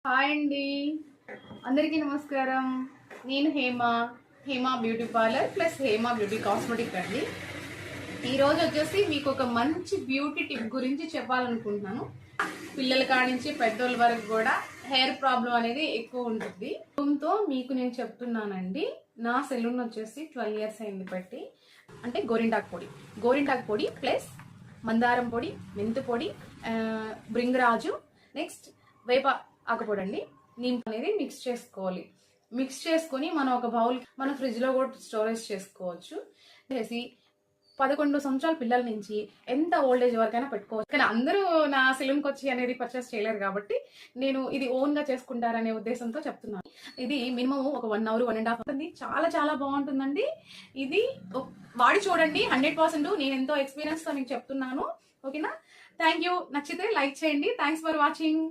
Hi అండి, అందరికీ నమస్కారం. నేను Hema beauty parlour plus Hema beauty cosmetic అండి. ఈరోజు వచ్చేసి మీకు ఒక మంచి బ్యూటీ టిప్ గురించి చెప్పాలనుకుంటున్నాను. పిల్లల కాడించి పెద్దోళ్ళ వరకు కూడా హెయిర్ ప్రాబ్లం అనేది ఎక్కువ ఉంటుంది. తో మీకు నేను చెప్తున్నానండి. నా సెలూన్ వచ్చేసి 12 years అయింది పెట్టి. అంటే గోరింటాకు పొడి ప్లస్ మందారం పొడి, మెంతు పొడి, బ్రింగరాజు, నెక్స్ట్ వేప ఆకుపొడి అండి. నీమ్ అనేది మిక్స్ చేసుకోవాలి. మిక్స్ చేసుకుని మనం ఒక బౌల్ మనం ఫ్రిడ్జ్ లో కూడా స్టోరేజ్ చేసుకోవచ్చు. చేసి 11 సంవత్సరాల పిల్లల నుంచి ఎంత ఓల్డ్ ఏజ్ వరకైనా పెట్టుకోవచ్చు. కానీ అందరూ నా సెలూన్కి వచ్చి అనేది పర్చేస్ చేయలేరు కాబట్టి నేను ఇది ఓన్ గా చేసుకుంటారనే ఉద్దేశంతో చెప్తున్నాను. ఇది మినిమం ఒక 1 hour 1.5 hour చాలా చాలా బాగుంటుందండి. ఇది వాడి చూడండి, 100% నేను ఎంతో ఎక్స్పీరియన్స్ తో మీకు చెప్తున్నాను. ఓకేనా? Thank you. నచ్చితే లైక్ చేయండి. Thanks for watching.